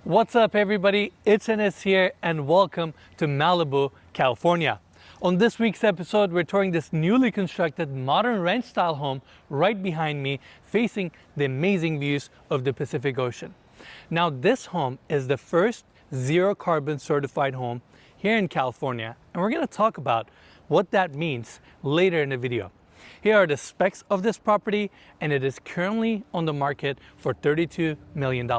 What's up everybody, it's Enes here and welcome to Malibu, California. On this week's episode, we're touring this newly constructed modern ranch style home right behind me, facing the amazing views of the Pacific Ocean. Now this home is the first zero carbon certified home here in California, and we're going to talk about what that means later in the video. Here are the specs of this property, and it is currently on the market for $32 million.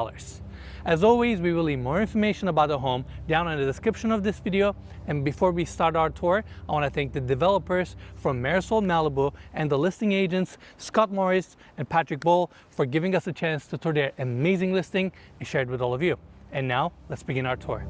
As always, we will leave more information about the home down in the description of this video. And before we start our tour, I want to thank the developers from Marisol Malibu and the listing agents, Scott Morris and Patrick Bull, for giving us a chance to tour their amazing listing and share it with all of you. And now, let's begin our tour.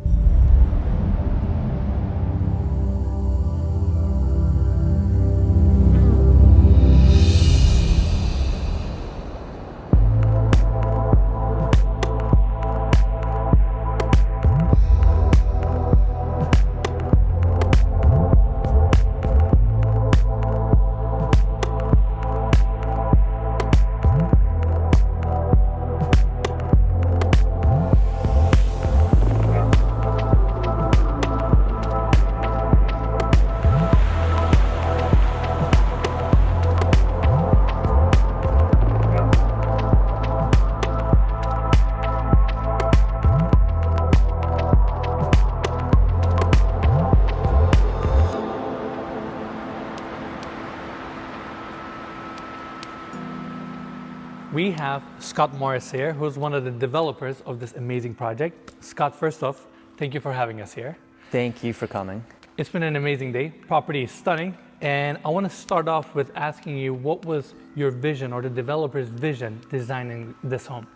We have Scott Morris here, who's one of the developers of this amazing project. Scott, first off, thank you for having us here. Thank you for coming. It's been an amazing day. Property is stunning. And I want to start off with asking you, what was your vision or the developer's vision designing this home?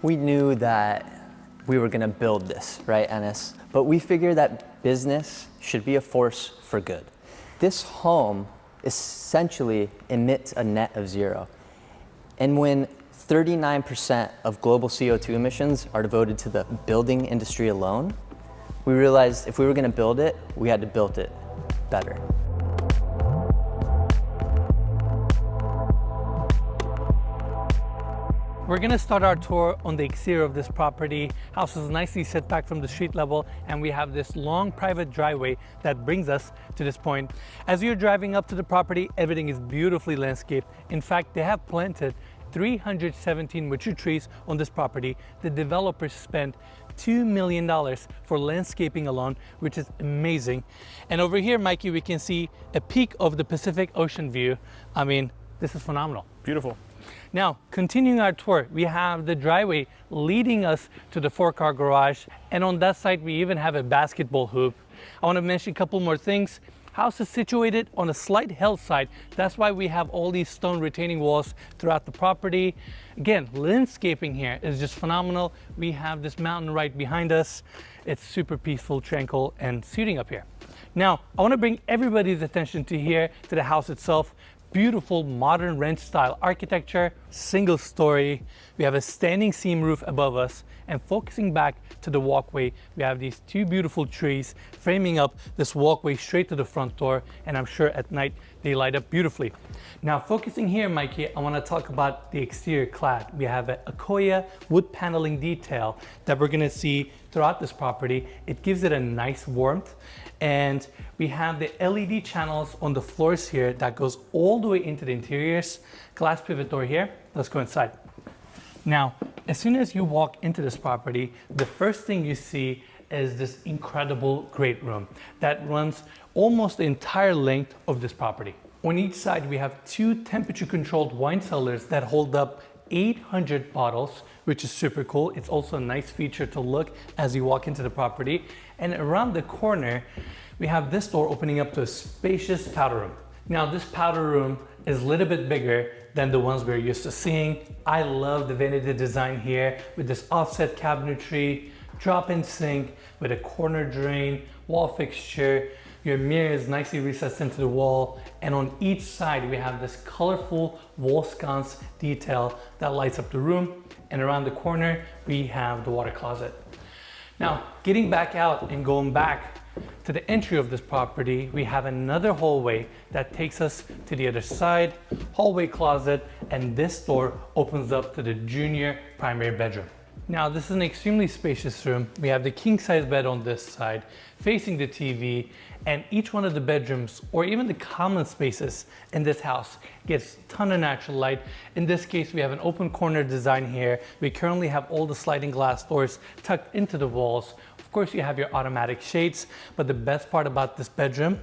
We knew that we were going to build this, right, Enes? But we figured that business should be a force for good. This home essentially emits a net of zero. And when 39% of global CO2 emissions are devoted to the building industry alone, we realized if we were going to build it, we had to build it better. We're going to start our tour on the exterior of this property. House is nicely set back from the street level, and we have this long private driveway that brings us to this point. As you're driving up to the property, everything is beautifully landscaped. In fact, they have planted 317 mature trees on this property. The developers spent $2 million for landscaping alone, which is amazing. And over here, Mikey, we can see a peek of the Pacific Ocean view. I mean, this is phenomenal. Beautiful. Now, continuing our tour, we have the driveway leading us to the 4-car garage. And on that side, we even have a basketball hoop. I want to mention a couple more things. House is situated on a slight hillside. That's why we have all these stone retaining walls throughout the property. Again, landscaping here is just phenomenal. We have this mountain right behind us. It's super peaceful, tranquil, and soothing up here. Now, I want to bring everybody's attention to here, to the house itself. Beautiful modern ranch style architecture, single story. We have a standing seam roof above us, and focusing back to the walkway, we have these two beautiful trees framing up this walkway straight to the front door, and I'm sure at night they light up beautifully. Now focusing here, Mikey, I want to talk about the exterior clad. We have a Akoya wood paneling detail that we're going to see throughout this property. It gives it a nice warmth, and we have the LED channels on the floors here that goes all the way into the interiors. Glass pivot door here. Let's go inside. Now, as soon as you walk into this property, the first thing you see is this incredible great room that runs almost the entire length of this property. On each side, we have two temperature-controlled wine cellars that hold up 800 bottles, which is super cool. It's also a nice feature to look as you walk into the property. And around the corner, we have this door opening up to a spacious powder room. Now, this powder room is a little bit bigger than the ones we're used to seeing. I love the vanity design here with this offset cabinetry, drop-in sink with a corner drain, wall fixture. Your mirror is nicely recessed into the wall, and on each side we have this colorful wall sconce detail that lights up the room, and around the corner we have the water closet. Now, getting back out and going back to the entry of this property, we have another hallway that takes us to the other side, hallway closet, and this door opens up to the junior primary bedroom. Now this is an extremely spacious room. We have the king size bed on this side, facing the TV, and each one of the bedrooms or even the common spaces in this house gets a ton of natural light. In this case, we have an open corner design here. We currently have all the sliding glass doors tucked into the walls. Of course, you have your automatic shades, but the best part about this bedroom,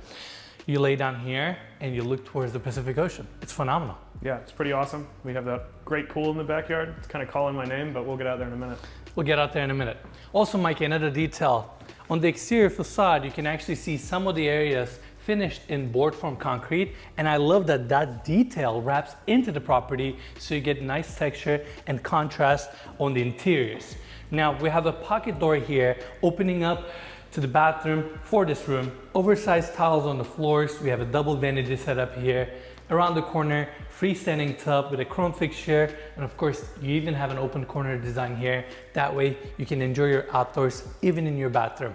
you lay down here and you look towards the Pacific Ocean. It's phenomenal. Yeah, it's pretty awesome. We have that great pool in the backyard. It's kind of calling my name, but we'll get out there in a minute. We'll get out there in a minute. Also, Mike, another detail. On the exterior facade, you can actually see some of the areas finished in board form concrete, and I love that that detail wraps into the property so you get nice texture and contrast on the interiors. Now, we have a pocket door here opening up to the bathroom for this room. Oversized tiles on the floors. We have a double vanity setup here. Around the corner, freestanding tub with a chrome fixture, and of course you even have an open corner design here. That way you can enjoy your outdoors even in your bathroom.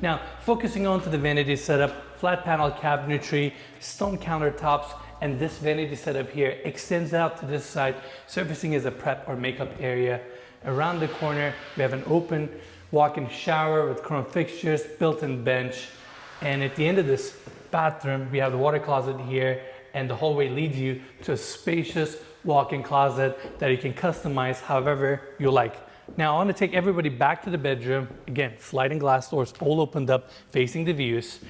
Now, focusing on to the vanity setup, flat panel cabinetry, stone countertops, and this vanity setup here extends out to this side, surfacing as a prep or makeup area. Around the corner, we have an open walk-in shower with chrome fixtures, built-in bench, and at the end of this bathroom, we have the water closet here, and the hallway leads you to a spacious walk-in closet that you can customize however you like. Now I want to take everybody back to the bedroom. Again, sliding glass doors all opened up facing the views.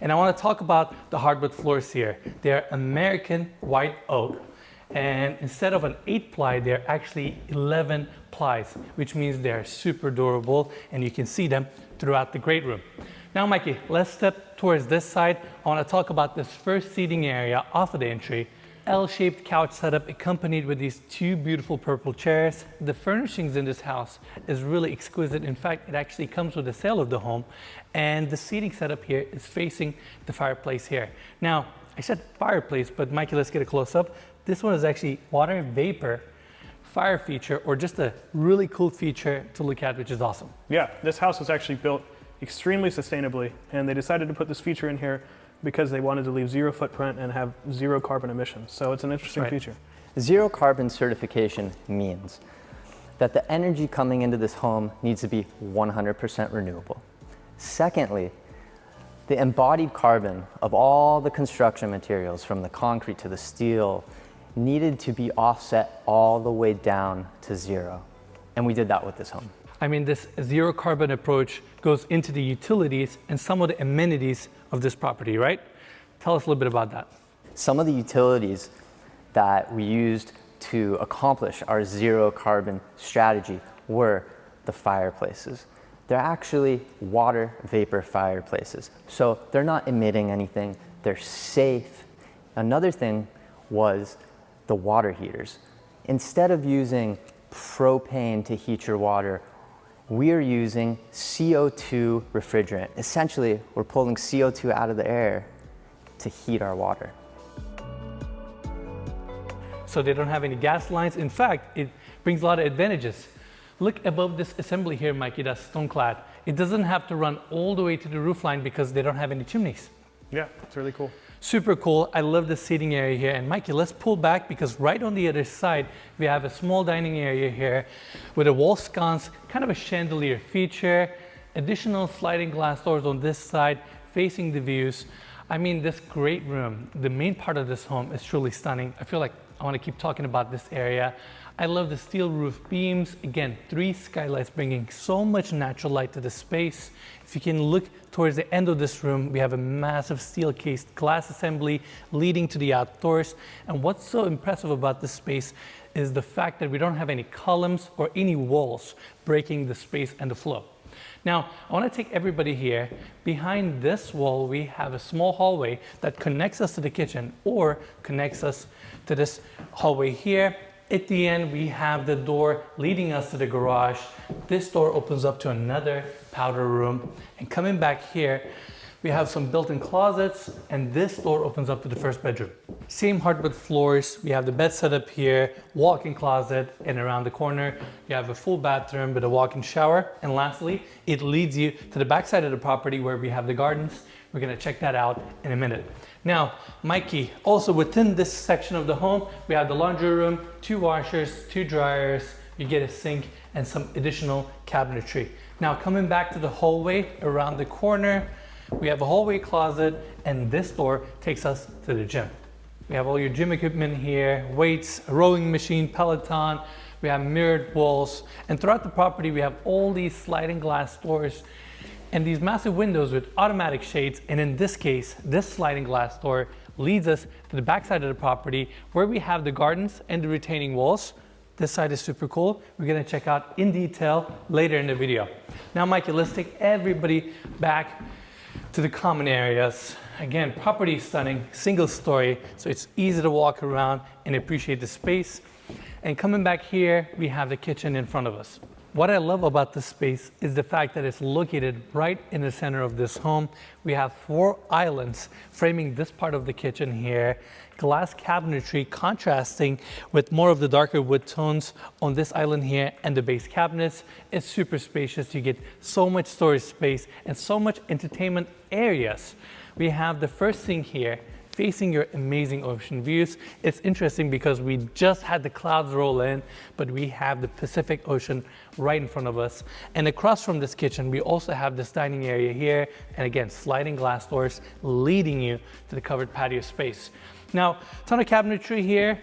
And I want to talk about the hardwood floors here. They're American white oak. And instead of an 8-ply, they're actually 11 plies, which means they're super durable and you can see them throughout the great room. Now, Mikey, let's step towards this side. I want to talk about this first seating area off of the entry. L-shaped couch setup accompanied with these two beautiful purple chairs. The furnishings in this house is really exquisite. In fact, it actually comes with the sale of the home. And the seating setup here is facing the fireplace here. Now, I said fireplace, but Mikey, let's get a close-up. This one is actually water vapor fire feature, or just a really cool feature to look at, which is awesome. Yeah, this house was actually built extremely sustainably, and they decided to put this feature in here because they wanted to leave zero footprint and have zero carbon emissions. So it's an interesting feature. Zero carbon certification means that the energy coming into this home needs to be 100% renewable. Secondly, the embodied carbon of all the construction materials, from the concrete to the steel, needed to be offset all the way down to zero. And we did that with this home. I mean, this zero carbon approach goes into the utilities and some of the amenities of this property, right? Tell us a little bit about that. Some of the utilities that we used to accomplish our zero carbon strategy were the fireplaces. They're actually water vapor fireplaces. So they're not emitting anything, they're safe. Another thing was the water heaters. Instead of using propane to heat your water, we are using CO2 refrigerant. Essentially, we're pulling CO2 out of the air to heat our water. So they don't have any gas lines. In fact, it brings a lot of advantages. Look above this assembly here, Mikey, that's stone clad. It doesn't have to run all the way to the roof line because they don't have any chimneys. Yeah, it's really cool. Super cool. I love the seating area here. And Mikey, let's pull back because right on the other side, we have a small dining area here with a wall sconce, kind of a chandelier feature, additional sliding glass doors on this side, facing the views. I mean, this great room, the main part of this home is truly stunning. I feel like I want to keep talking about this area. I love the steel roof beams. Again, 3 skylights bringing so much natural light to the space. If you can look towards the end of this room, we have a massive steel cased glass assembly leading to the outdoors. And what's so impressive about this space is the fact that we don't have any columns or any walls breaking the space and the flow. Now, I want to take everybody here. Behind this wall, we have a small hallway that connects us to the kitchen or connects us to this hallway here. At the end, we have the door leading us to the garage. This door opens up to another powder room. And coming back here, we have some built-in closets, and this door opens up to the first bedroom. Same hardwood floors. We have the bed set up here, walk-in closet, and around the corner, you have a full bathroom with a walk-in shower. And lastly, it leads you to the backside of the property where we have the gardens. We're gonna check that out in a minute. Now, Mikey, also within this section of the home, we have the laundry room, 2 washers, 2 dryers, you get a sink and some additional cabinetry. Now coming back to the hallway around the corner, we have a hallway closet, and this door takes us to the gym. We have all your gym equipment here, weights, a rowing machine, Peloton. We have mirrored walls, and throughout the property we have all these sliding glass doors and these massive windows with automatic shades. And in this case, this sliding glass door leads us to the back side of the property where we have the gardens and the retaining walls. This side is super cool. We're gonna check out in detail later in the video. Now, Mikey, let's take everybody back to the common areas. Again, property is stunning, single story, so it's easy to walk around and appreciate the space. And coming back here, we have the kitchen in front of us. What I love about this space is the fact that it's located right in the center of this home. We have 4 islands framing this part of the kitchen here. Glass cabinetry contrasting with more of the darker wood tones on this island here, and the base cabinets is super spacious. You get so much storage space and so much entertainment areas. We have the first sink here facing your amazing ocean views. It's interesting because we just had the clouds roll in, but we have the Pacific Ocean right in front of us. And across from this kitchen, we also have this dining area here, and again, sliding glass doors leading you to the covered patio space. Now, ton of cabinetry here.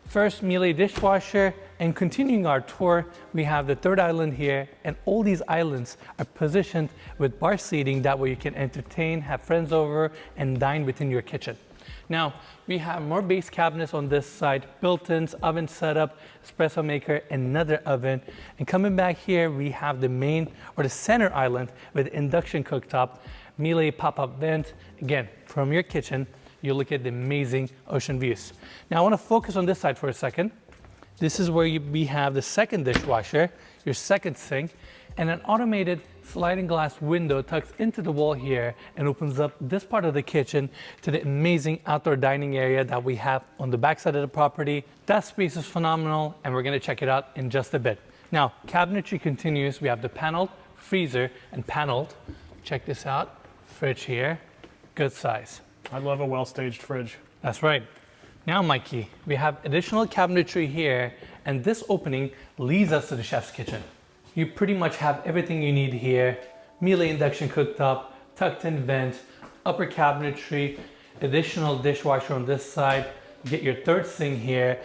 First, Miele dishwasher, and continuing our tour, we have the third island here, and all these islands are positioned with bar seating. That way you can entertain, have friends over, and dine within your kitchen. Now, we have more base cabinets on this side, built-ins, oven setup, espresso maker, another oven. And coming back here, we have the main, or the center island with induction cooktop, Miele pop-up vent. Again, from your kitchen, you look at the amazing ocean views. Now I want to focus on this side for a second. This is where we have the second dishwasher, your second sink, and an automated sliding glass window tucks into the wall here and opens up this part of the kitchen to the amazing outdoor dining area that we have on the back side of the property. That space is phenomenal, and we're going to check it out in just a bit. Now, cabinetry continues. We have the paneled freezer and paneled. Check this out, fridge here, good size. I love a well-staged fridge. That's right. Now, Mikey, we have additional cabinetry here, and this opening leads us to the chef's kitchen. You pretty much have everything you need here. Miele induction cooktop, tucked in vent, upper cabinetry, additional dishwasher on this side. Get your third sink here,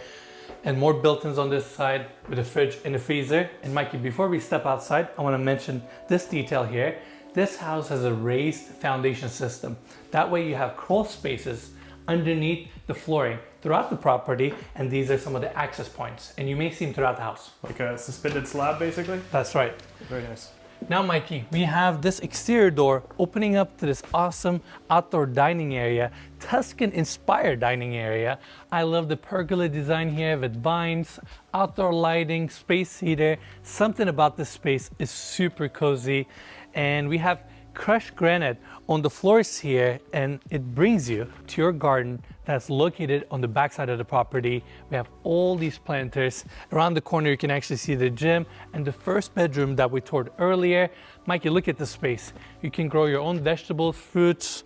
and more built-ins on this side with a fridge and a freezer. And Mikey, before we step outside, I want to mention this detail here. This house has a raised foundation system. That way you have crawl spaces underneath the flooring throughout the property, and these are some of the access points, and you may see them throughout the house. Like a suspended slab, basically? That's right. Very nice. Now, Mikey, we have this exterior door opening up to this awesome outdoor dining area, Tuscan-inspired dining area. I love the pergola design here with vines, outdoor lighting, space heater. Something about this space is super cozy, and we have crushed granite on the floors here, and it brings you to your garden that's located on the backside of the property. We have all these planters. Around the corner, you can actually see the gym and the first bedroom that we toured earlier. Mikey, look at the space. You can grow your own vegetables, fruits.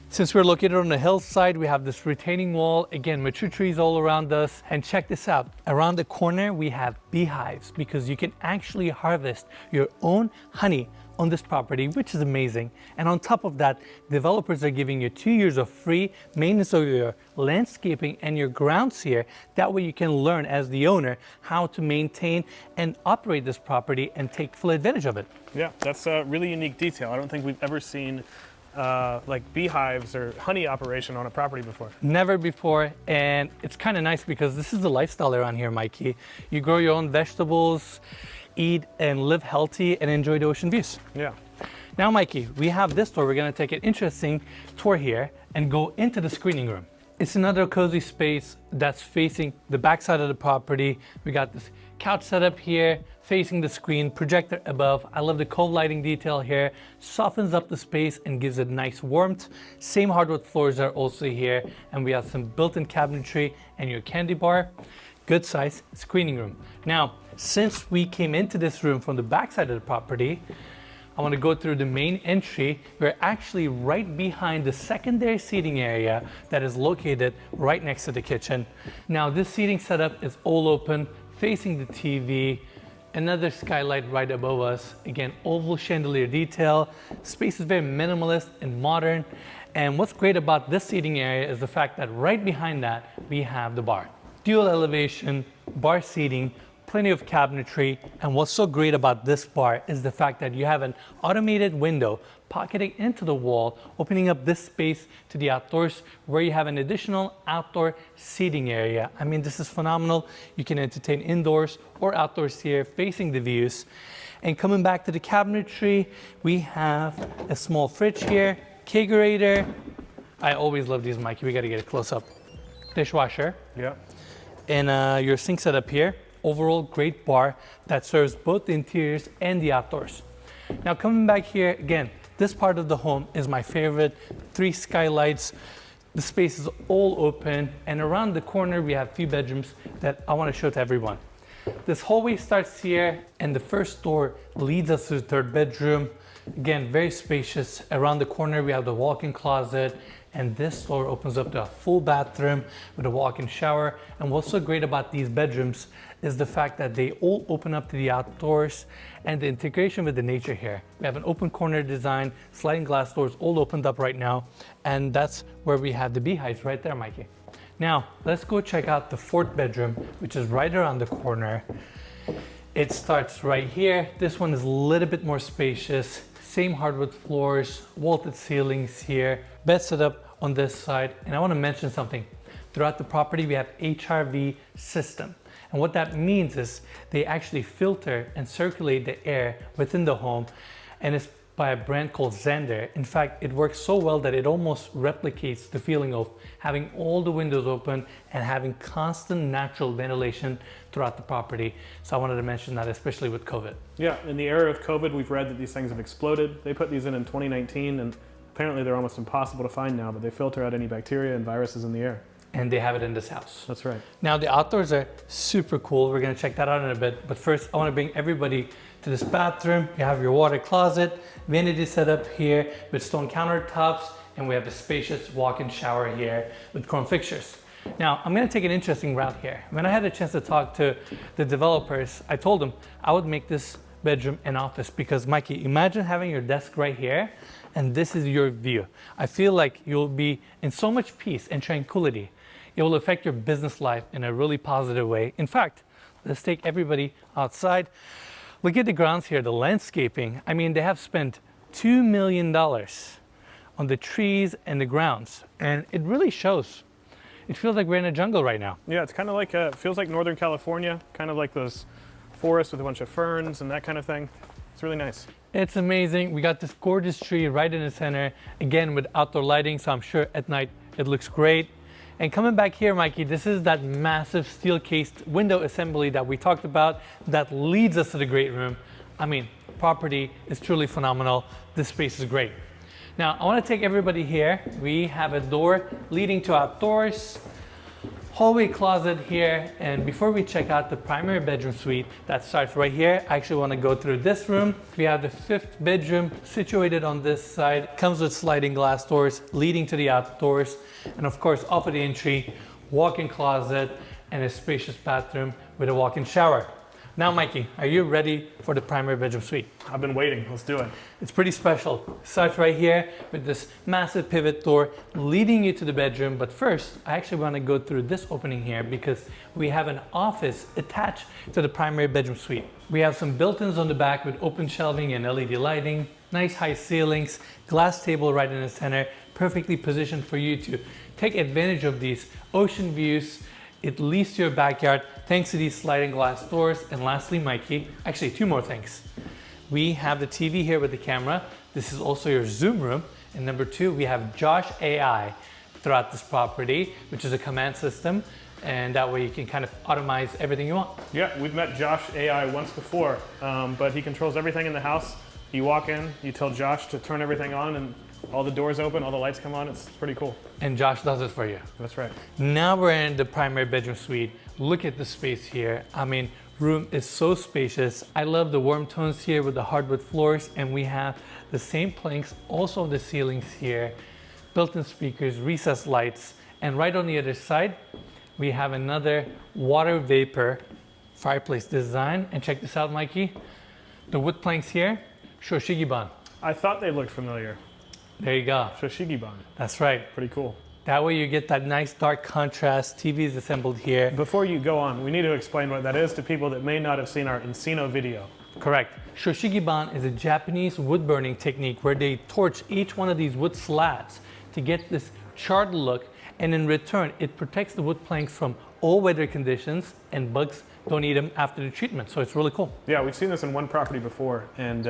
Since we're located on the hillside, we have this retaining wall, again, mature trees all around us. And check this out, around the corner, we have beehives, because you can actually harvest your own honey on this property, which is amazing. And on top of that, developers are giving you 2 years of free maintenance of your landscaping and your grounds here. That way you can learn as the owner how to maintain and operate this property and take full advantage of it. Yeah, that's a really unique detail. I don't think we've ever seen like beehives or honey operation on a property before. Never before, and it's kind of nice because this is the lifestyle around here, Mikey. You grow your own vegetables, eat and live healthy, and enjoy the ocean views. Yeah. Now, Mikey, we have this tour. We're gonna take an interesting tour here and go into the screening room. It's another cozy space that's facing the backside of the property. We got this couch set up here, facing the screen, projector above. I love the cove lighting detail here. Softens up the space and gives it nice warmth. Same hardwood floors are also here, and we have some built-in cabinetry and your candy bar. Good size screening room. Now, since we came into this room from the backside of the property, I want to go through the main entry. We're actually right behind the secondary seating area that is located right next to the kitchen. Now, this seating setup is all open, facing the TV, another skylight right above us. Again, oval chandelier detail. Space is very minimalist and modern. And what's great about this seating area is the fact that right behind that, we have the bar. Dual elevation, bar seating, plenty of cabinetry. And what's so great about this bar is the fact that you have an automated window pocketing into the wall, opening up this space to the outdoors where you have an additional outdoor seating area. I mean, this is phenomenal. You can entertain indoors or outdoors here facing the views. And coming back to the cabinetry, we have a small fridge here, kegerator. I always love these, Mikey. We got to get a close up. Dishwasher. Yeah. And your sink setup here. Overall, great bar that serves both the interiors and the outdoors. Now coming back here, again, this part of the home is my favorite. 3 skylights. The space is all open, and around the corner we have 3 bedrooms that I want to show to everyone. This hallway starts here, and the first door leads us to the 3rd bedroom. Again, very spacious. Around the corner we have the walk-in closet, and this door opens up to a full bathroom with a walk-in shower. And what's so great about these bedrooms is the fact that they all open up to the outdoors and the integration with the nature here. We have an open corner design, sliding glass doors all opened up right now, and that's where we have the beehives right there, Mikey. Now, let's go check out the 4th bedroom, which is right around the corner. It starts right here. This one is a little bit more spacious. Same hardwood floors, vaulted ceilings here, bed setup on this side. And I want to mention something. Throughout the property, we have HRV system. And what that means is they actually filter and circulate the air within the home. And it's by a brand called Zender. In fact, it works so well that it almost replicates the feeling of having all the windows open and having constant natural ventilation throughout the property. So I wanted to mention that, especially with COVID. Yeah, in the era of COVID, we've read that these things have exploded. They put these in 2019, and apparently they're almost impossible to find now, but they filter out any bacteria and viruses in the air. And they have it in this house. That's right. Now the outdoors are super cool. We're gonna check that out in a bit. But first, I wanna bring everybody to this bathroom. You have your water closet, vanity setup here with stone countertops, and we have a spacious walk-in shower here with chrome fixtures. Now, I'm gonna take an interesting route here. When I had a chance to talk to the developers, I told them I would make this bedroom an office because, Mikey, imagine having your desk right here and this is your view. I feel like you'll be in so much peace and tranquility. It will affect your business life in a really positive way. In fact, let's take everybody outside. Look at the grounds here, the landscaping. I mean, they have spent $2 million on the trees and the grounds, and it really shows. It feels like we're in a jungle right now. Yeah, it's kind of like, it feels like Northern California, kind of like those forests with a bunch of ferns and that kind of thing. It's really nice. It's amazing. We got this gorgeous tree right in the center, again with outdoor lighting, so I'm sure at night it looks great. And coming back here, Mikey, this is that massive steel-cased window assembly that we talked about that leads us to the great room. I mean, property is truly phenomenal. This space is great. Now, I want to take everybody here. We have a door leading to outdoors, hallway closet here, and before we check out the primary bedroom suite that starts right here, I actually want to go through this room. We have the 5th bedroom situated on this side. Comes with sliding glass doors leading to the outdoors, and of course, off of the entry, walk-in closet and a spacious bathroom with a walk-in shower. Now, Mikey, are you ready for the primary bedroom suite? I've been waiting. Let's do it. It's pretty special. It starts right here with this massive pivot door leading you to the bedroom. But first, I actually want to go through this opening here because we have an office attached to the primary bedroom suite. We have some built-ins on the back with open shelving and LED lighting, nice high ceilings, glass table right in the center, perfectly positioned for you to take advantage of these ocean views. It leads to your backyard thanks to these sliding glass doors. And lastly, Mikey, actually 2 more things. We have the TV here with the camera. This is also your Zoom room. And number 2, we have Josh AI throughout this property, which is a command system. And that way you can kind of automate everything you want. Yeah, we've met Josh AI once before, but he controls everything in the house. You walk in, you tell Josh to turn everything on, and all the doors open, all the lights come on. It's pretty cool. And Josh does it for you. That's right. Now we're in the primary bedroom suite. Look at the space here. I mean, room is so spacious. I love the warm tones here with the hardwood floors, and we have the same planks also on the ceilings here, built-in speakers, recessed lights, and right on the other side, we have another water vapor fireplace design. And check this out, Mikey. The wood planks here, Shoshigiban. I thought they looked familiar. There you go. Shoshigiban. That's right. Pretty cool. That way you get that nice dark contrast. TV is assembled here. Before you go on, we need to explain what that is to people that may not have seen our Encino video. Correct. Shoshigiban is a Japanese wood burning technique where they torch each one of these wood slabs to get this charred look, and in return it protects the wood planks from all weather conditions, and bugs don't eat them after the treatment. So it's really cool. Yeah, we've seen this in one property before, and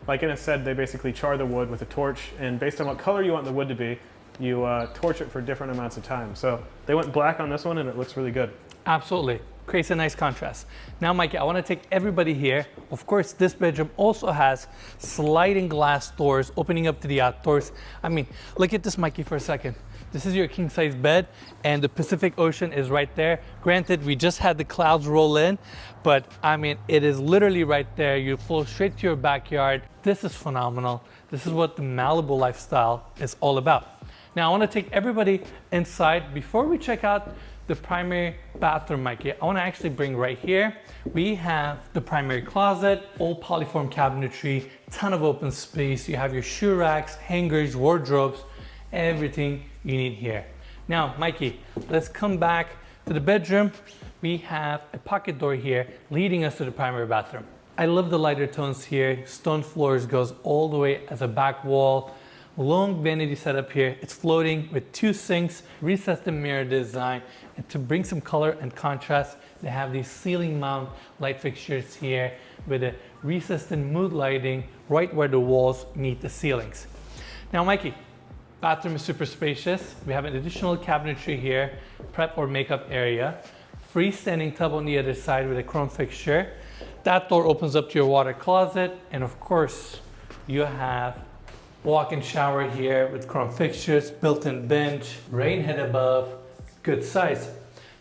like Ines said, they basically char the wood with a torch, and based on what color you want the wood to be, you torch it for different amounts of time. So they went black on this one, and it looks really good. Absolutely. Creates a nice contrast. Now, Mikey, I want to take everybody here. Of course, this bedroom also has sliding glass doors opening up to the outdoors. I mean, look at this, Mikey, for a second. This is your king size bed, and the Pacific Ocean is right there. Granted, we just had the clouds roll in, but I mean, it is literally right there. You flow straight to your backyard. This is phenomenal. This is what the Malibu lifestyle is all about. Now, I want to take everybody inside. Before we check out the primary bathroom, Mikey, I want to actually bring right here. We have the primary closet, all polyform cabinetry, ton of open space. You have your shoe racks, hangers, wardrobes, everything you need here. Now, Mikey, let's come back to the bedroom. We have a pocket door here leading us to the primary bathroom. I love the lighter tones here. Stone floors goes all the way as a back wall. Long vanity setup here. It's floating with 2 sinks, recessed mirror design, and to bring some color and contrast, they have these ceiling mount light fixtures here with a recessed mood lighting right where the walls meet the ceilings. Now, Mikey, bathroom is super spacious. We have an additional cabinetry here, prep or makeup area, freestanding tub on the other side with a chrome fixture. That door opens up to your water closet, and of course, you have walk-in shower here with chrome fixtures, built-in bench, rain head above, good size.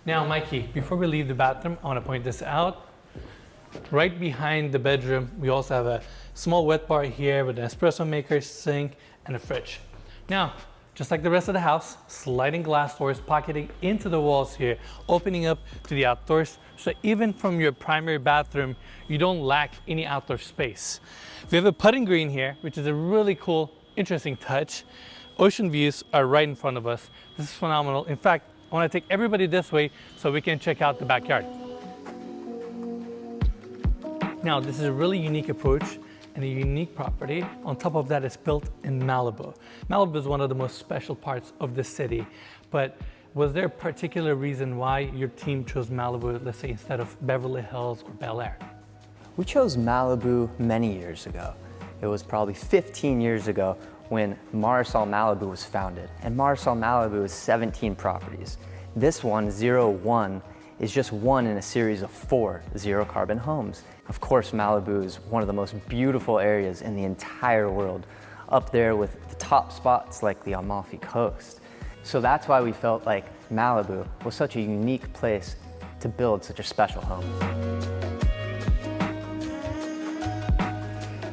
Now, Mikey, before we leave the bathroom, I want to point this out. Right behind the bedroom, we also have a small wet bar here with an espresso maker, sink, and a fridge. Now, just like the rest of the house, sliding glass doors pocketing into the walls here, opening up to the outdoors. So even from your primary bathroom, you don't lack any outdoor space. We have a putting green here, which is a really cool, interesting touch. Ocean views are right in front of us. This is phenomenal. In fact, I want to take everybody this way so we can check out the backyard. Now, this is a really unique approach and a unique property. On top of that, it's built in Malibu. Malibu is one of the most special parts of the city, but was there a particular reason why your team chose Malibu, let's say, instead of Beverly Hills or Bel Air? We chose Malibu many years ago. It was probably 15 years ago when Marisol Malibu was founded. And Marisol Malibu is 17 properties. This one, 01, is just one in a series of 4 zero carbon homes. Of course, Malibu is one of the most beautiful areas in the entire world, up there with the top spots like the Amalfi Coast. So that's why we felt like Malibu was such a unique place to build such a special home.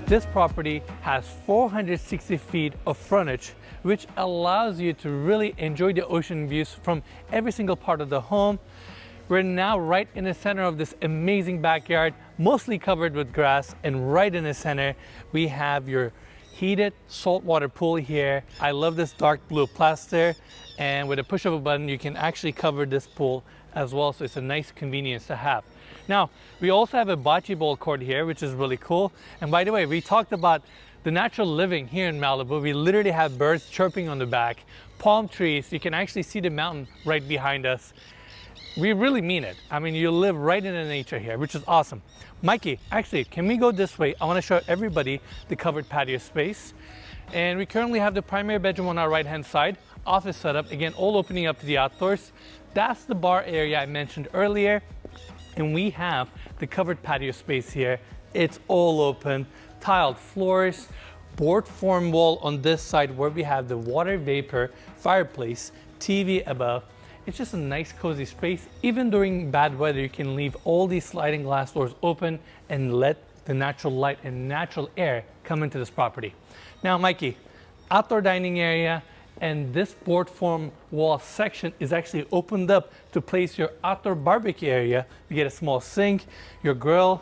This property has 460 feet of frontage, which allows you to really enjoy the ocean views from every single part of the home. We're now right in the center of this amazing backyard, mostly covered with grass, and right in the center, we have your heated saltwater pool here. I love this dark blue plaster, and with a push of a button, you can actually cover this pool as well, so it's a nice convenience to have. Now, we also have a bocce ball court here, which is really cool. And by the way, we talked about the natural living here in Malibu. We literally have birds chirping on the back, palm trees. You can actually see the mountain right behind us. We really mean it. I mean, you live right in the nature here, which is awesome. Mikey, actually, can we go this way? I want to show everybody the covered patio space. And we currently have the primary bedroom on our right-hand side, office setup, again, all opening up to the outdoors. That's the bar area I mentioned earlier. And we have the covered patio space here. It's all open, tiled floors, board form wall on this side where we have the water vapor fireplace, TV above. It's just a nice cozy space. Even during bad weather, you can leave all these sliding glass doors open and let the natural light and natural air come into this property. Now, Mikey, outdoor dining area, And this board form wall section is actually opened up to place your outdoor barbecue area. You get a small sink, your grill,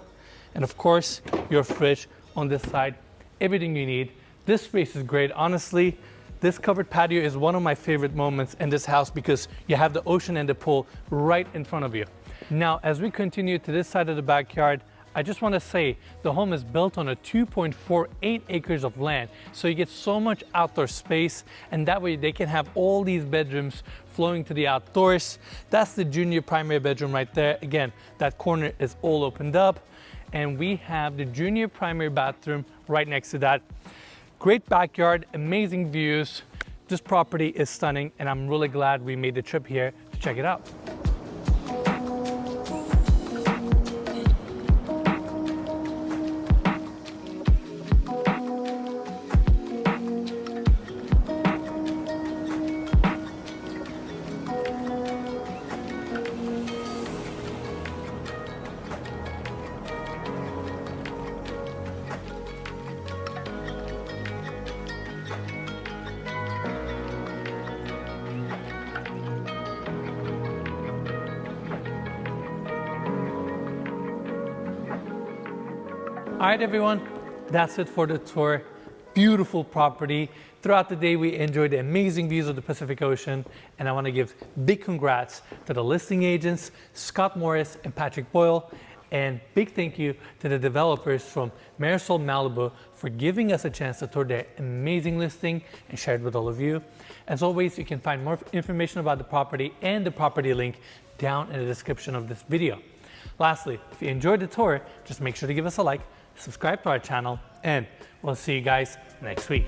and of course, your fridge on this side. Everything you need. This space is great. Honestly, this covered patio is one of my favorite moments in this house because you have the ocean and the pool right in front of you. Now, as we continue to this side of the backyard, I just want to say the home is built on a 2.48 acres of land. So you get so much outdoor space, and that way they can have all these bedrooms flowing to the outdoors. That's the junior primary bedroom right there. Again, that corner is all opened up, and we have the junior primary bathroom right next to that. Great backyard, amazing views. This property is stunning, and I'm really glad we made the trip here to check it out. All right, everyone, that's it for the tour. Beautiful property. Throughout the day, we enjoyed the amazing views of the Pacific Ocean, and I want to give big congrats to the listing agents, Scott Morris and Patrick Boyle, and big thank you to the developers from Marisol Malibu for giving us a chance to tour their amazing listing and share it with all of you. As always, you can find more information about the property and the property link down in the description of this video. Lastly, if you enjoyed the tour, just make sure to give us a like, subscribe to our channel, and we'll see you guys next week.